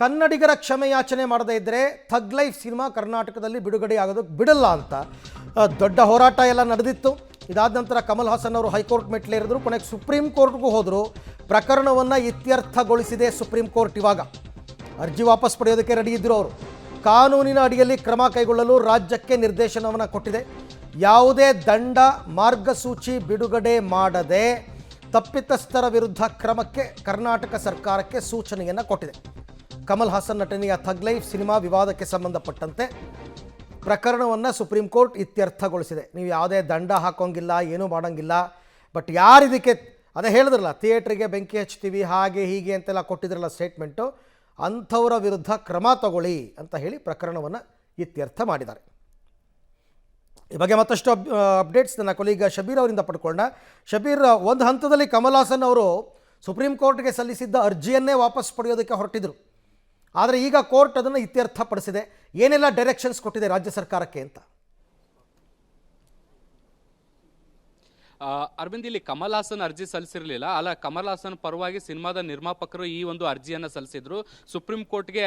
ಕನ್ನಡಿಗರ ಕ್ಷಮೆ ಯಾಚನೆ ಮಾಡದೇ ಇದ್ದರೆ ಥಗ್ ಲೈಫ್ ಸಿನಿಮಾ ಕರ್ನಾಟಕದಲ್ಲಿ ಬಿಡುಗಡೆ ಆಗೋದಕ್ಕೆ ಬಿಡಲ್ಲ ಅಂತ ದೊಡ್ಡ ಹೋರಾಟ ಎಲ್ಲ ನಡೆದಿತ್ತು. ಇದಾದ ನಂತರ ಕಮಲ್ ಹಾಸನ್ ಅವರು ಹೈಕೋರ್ಟ್ ಮೆಟ್ಲೇರಿದ್ರು, ಕೊನೆಗೆ ಸುಪ್ರೀಂ ಕೋರ್ಟ್ಗೂ ಹೋದರು. ಪ್ರಕರಣವನ್ನು ಇತ್ಯರ್ಥಗೊಳಿಸಿದೆ ಸುಪ್ರೀಂ ಕೋರ್ಟ್. ಇವಾಗ ಅರ್ಜಿ ವಾಪಸ್ ಪಡೆಯೋದಕ್ಕೆ ರೆಡಿ ಇದ್ದರು ಅವರು. ಕಾನೂನಿನ ಅಡಿಯಲ್ಲಿ ಕ್ರಮ ಕೈಗೊಳ್ಳಲು ರಾಜ್ಯಕ್ಕೆ ನಿರ್ದೇಶನವನ್ನು ಕೊಟ್ಟಿದೆ. ಯಾವುದೇ ದಂಡ ಮಾರ್ಗಸೂಚಿ ಬಿಡುಗಡೆ ಮಾಡದೆ ತಪ್ಪಿತಸ್ಥರ ವಿರುದ್ಧ ಕ್ರಮಕ್ಕೆ ಕರ್ನಾಟಕ ಸರ್ಕಾರಕ್ಕೆ ಸೂಚನೆಯನ್ನು ಕೊಟ್ಟಿದೆ. ಕಮಲ್ ಹಾಸನ್ ನಟನೆಯ ಥಗ್ ಲೈಫ್ ಸಿನಿಮಾ ವಿವಾದಕ್ಕೆ ಸಂಬಂಧಪಟ್ಟಂತೆ ಪ್ರಕರಣವನ್ನು ಸುಪ್ರೀಂ ಕೋರ್ಟ್ ಇತ್ಯರ್ಥಗೊಳಿಸಿದೆ. ನೀವು ಯಾವುದೇ ದಂಡ ಹಾಕೋಂಗಿಲ್ಲ, ಏನೂ ಮಾಡೋಂಗಿಲ್ಲ. ಬಟ್ ಯಾರು ಇದಕ್ಕೆ ಅದೇ ಹೇಳಿದ್ರಲ್ಲ, ಥಿಯೇಟ್ರಿಗೆ ಬೆಂಕಿ ಹಚ್ತೀವಿ ಹಾಗೆ ಹೀಗೆ ಅಂತೆಲ್ಲ ಕೊಟ್ಟಿದ್ರಲ್ಲ ಸ್ಟೇಟ್ಮೆಂಟು, ಅಂಥವರ ವಿರುದ್ಧ ಕ್ರಮ ತಗೊಳ್ಳಿ ಅಂತ ಹೇಳಿ ಪ್ರಕರಣವನ್ನು ಇತ್ಯರ್ಥ ಮಾಡಿದ್ದಾರೆ. ಈ ಬಗ್ಗೆ ಮತ್ತಷ್ಟು ಅಪ್ಡೇಟ್ಸ್ ನನ್ನ ಕೊಲೀಗ ಶಬೀರ್ ಅವರಿಂದ ಪಡ್ಕೊಂಡ. ಶಬೀರ್, ಒಂದು ಹಂತದಲ್ಲಿ ಕಮಲ್ ಹಾಸನ್ ಅವರು ಸುಪ್ರೀಂ ಕೋರ್ಟ್ಗೆ ಸಲ್ಲಿಸಿದ್ದ ಅರ್ಜಿಯನ್ನೇ ವಾಪಸ್ ಪಡೆಯೋದಕ್ಕೆ ಹೊರಟಿದ್ರು. ಆದರೆ ಈಗ ಕೋರ್ಟ್ ಅದನ್ನು ಇತ್ಯರ್ಥಪಡಿಸಿದೆ. ಏನೆಲ್ಲ ಡೈರೆಕ್ಷನ್ಸ್ ಕೊಟ್ಟಿದೆ ರಾಜ್ಯ ಸರ್ಕಾರಕ್ಕೆ ಅಂತ? ಅರವಿಂದ್, ಇಲ್ಲಿ ಕಮಲ್ ಹಾಸನ್ ಅರ್ಜಿ ಸಲ್ಲಿಸಿರಲಿಲ್ಲ. ಅಲ್ಲ, ಕಮಲ್ ಹಾಸನ್ ಪರವಾಗಿ ಸಿನಿಮಾದ ನಿರ್ಮಾಪಕರು ಈ ಒಂದು ಅರ್ಜಿಯನ್ನು ಸಲ್ಲಿಸಿದ್ರು. ಸುಪ್ರೀಂ ಕೋರ್ಟ್ಗೆ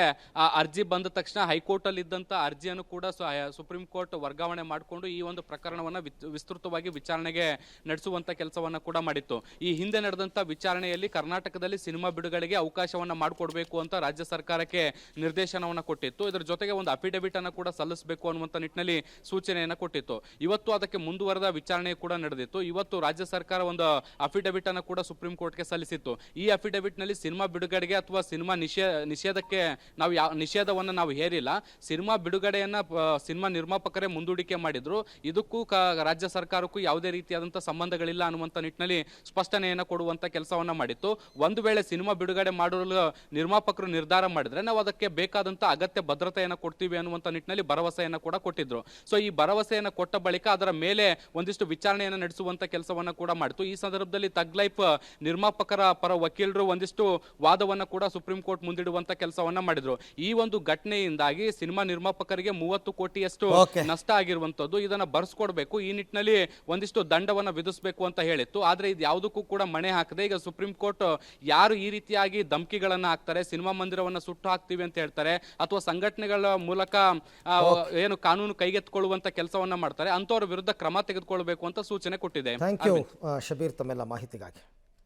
ಅರ್ಜಿ ಬಂದ ತಕ್ಷಣ ಹೈಕೋರ್ಟಲ್ಲಿ ಇದ್ದಂಥ ಅರ್ಜಿಯನ್ನು ಕೂಡ ಸುಪ್ರೀಂ ಕೋರ್ಟ್ ವರ್ಗಾವಣೆ ಮಾಡಿಕೊಂಡು ಈ ಒಂದು ಪ್ರಕರಣವನ್ನು ವಿಸ್ತೃತವಾಗಿ ವಿಚಾರಣೆಗೆ ನಡೆಸುವಂಥ ಕೆಲಸವನ್ನು ಕೂಡ ಮಾಡಿತ್ತು. ಈ ಹಿಂದೆ ನಡೆದಂಥ ವಿಚಾರಣೆಯಲ್ಲಿ ಕರ್ನಾಟಕದಲ್ಲಿ ಸಿನಿಮಾ ಬಿಡುಗಡೆಗೆ ಅವಕಾಶವನ್ನು ಮಾಡಿಕೊಡ್ಬೇಕು ಅಂತ ರಾಜ್ಯ ಸರ್ಕಾರಕ್ಕೆ ನಿರ್ದೇಶನವನ್ನು ಕೊಟ್ಟಿತ್ತು. ಇದರ ಜೊತೆಗೆ ಒಂದು ಅಫಿಡವಿಟ್ ಅನ್ನು ಕೂಡ ಸಲ್ಲಿಸಬೇಕು ಅನ್ನುವಂಥ ನಿಟ್ಟಿನಲ್ಲಿ ಸೂಚನೆಯನ್ನು ಕೊಟ್ಟಿತ್ತು. ಇವತ್ತು ಅದಕ್ಕೆ ಮುಂದುವರೆದ ವಿಚಾರಣೆ ಕೂಡ ನಡೆದಿತ್ತು. ಇವತ್ತು ರಾಜ್ಯ ಸರ್ಕಾರ ಒಂದು ಅಫಿಡವಿಟ್ ಅನ್ನು ಕೂಡ ಸುಪ್ರೀಂ ಕೋರ್ಟ್ಗೆ ಸಲ್ಲಿಸಿತ್ತು. ಈ ಅಫಿಡವಿಟ್ ನಲ್ಲಿ ಸಿನಿಮಾ ಬಿಡುಗಡೆಗೆ ಅಥವಾ ಸಿನಿಮಾ ನಿಷೇಧಕ್ಕೆ ನಾವು ನಿಷೇಧವನ್ನು ನಾವು ಹೇರಿಲ್ಲ. ಸಿನಿಮಾ ಬಿಡುಗಡೆಯನ್ನ ಸಿನಿಮಾ ನಿರ್ಮಾಪಕರೇ ಮುಂದೂಡಿಕೆ ಮಾಡಿದ್ರು. ಇದಕ್ಕೂ ರಾಜ್ಯ ಸರ್ಕಾರಕ್ಕೂ ಯಾವುದೇ ರೀತಿಯಾದಂತಹ ಸಂಬಂಧಗಳಿಲ್ಲ ಅನ್ನುವಂಥ ನಿಟ್ಟಿನಲ್ಲಿ ಸ್ಪಷ್ಟನೆಯನ್ನು ಕೊಡುವಂತ ಕೆಲಸವನ್ನ ಮಾಡಿತ್ತು. ಒಂದು ವೇಳೆ ಸಿನಿಮಾ ಬಿಡುಗಡೆ ಮಾಡಲು ನಿರ್ಮಾಪಕರು ನಿರ್ಧಾರ ಮಾಡಿದ್ರೆ ನಾವು ಅದಕ್ಕೆ ಬೇಕಾದಂತ ಅಗತ್ಯ ಭದ್ರತೆಯನ್ನು ಕೊಡ್ತೀವಿ ಅನ್ನುವಂಥ ನಿಟ್ಟಿನಲ್ಲಿ ಭರವಸೆಯನ್ನು ಕೂಡ ಕೊಟ್ಟಿದ್ರು. ಸೊ ಈ ಭರವಸೆಯನ್ನು ಕೊಟ್ಟ ಬಳಿಕ ಅದರ ಮೇಲೆ ಒಂದಿಷ್ಟು ವಿಚಾರಣೆಯನ್ನು ನಡೆಸುವಂತ ಕೆಲಸವನ್ನ ಕೂಡ ಮಾಡಿತು. ಈ ಸಂದರ್ಭದಲ್ಲಿ ಥಗ್ ಲೈಫ್ ನಿರ್ಮಾಪಕರ ಪರ ವಕೀಲರು ಒಂದಿಷ್ಟು ವಾದವನ್ನ ಕೂಡ ಸುಪ್ರೀಂ ಕೋರ್ಟ್ ಮುಂದಿಡುವಂತ ಕೆಲಸವನ್ನ ಮಾಡಿದ್ರು. ಈ ಒಂದು ಘಟನೆಯಿಂದಾಗಿ ಸಿನಿಮಾ ನಿರ್ಮಾಪಕರಿಗೆ 30 ಕೋಟಿಯಷ್ಟು ನಷ್ಟ ಆಗಿರುವಂತದ್ದು. ಇದನ್ನ ಬರ್ಸ್ಕೊಡ್ಬೇಕು, ಈ ನಿಟ್ಟಿನಲ್ಲಿ ಒಂದಿಷ್ಟು ದಂಡವನ್ನ ವಿಧಿಸಬೇಕು ಅಂತ ಹೇಳಿತ್ತು. ಆದ್ರೆ ಇದು ಯಾವುದಕ್ಕೂ ಕೂಡ ಮಣೆ ಹಾಕದೆ ಈಗ ಸುಪ್ರೀಂ ಕೋರ್ಟ್ ಯಾರು ಈ ರೀತಿಯಾಗಿ ಧಮಕಿಗಳನ್ನ ಹಾಕ್ತಾರೆ, ಸಿನಿಮಾ ಮಂದಿರವನ್ನ ಸುಟ್ಟು ಹಾಕ್ತೀವಿ ಅಂತ ಹೇಳ್ತಾರೆ, ಅಥವಾ ಸಂಘಟನೆಗಳ ಮೂಲಕ ಏನು ಕಾನೂನು ಕೈಗೆತ್ತಿಕೊಳ್ಳುವಂತ ಕೆಲಸವನ್ನ ಮಾಡ್ತಾರೆ, ಅಂತವರ ವಿರುದ್ಧ ಕ್ರಮ ತೆಗೆದುಕೊಳ್ಬೇಕು ಅಂತ ಸೂಚನೆ ಕೊಟ್ಟಿದೆ. ಥ್ಯಾಂಕ್ ಯು ಶಬೀರ್, ತಮ್ಮೆಲ್ಲ ಮಾಹಿತಿಗಾಗಿ.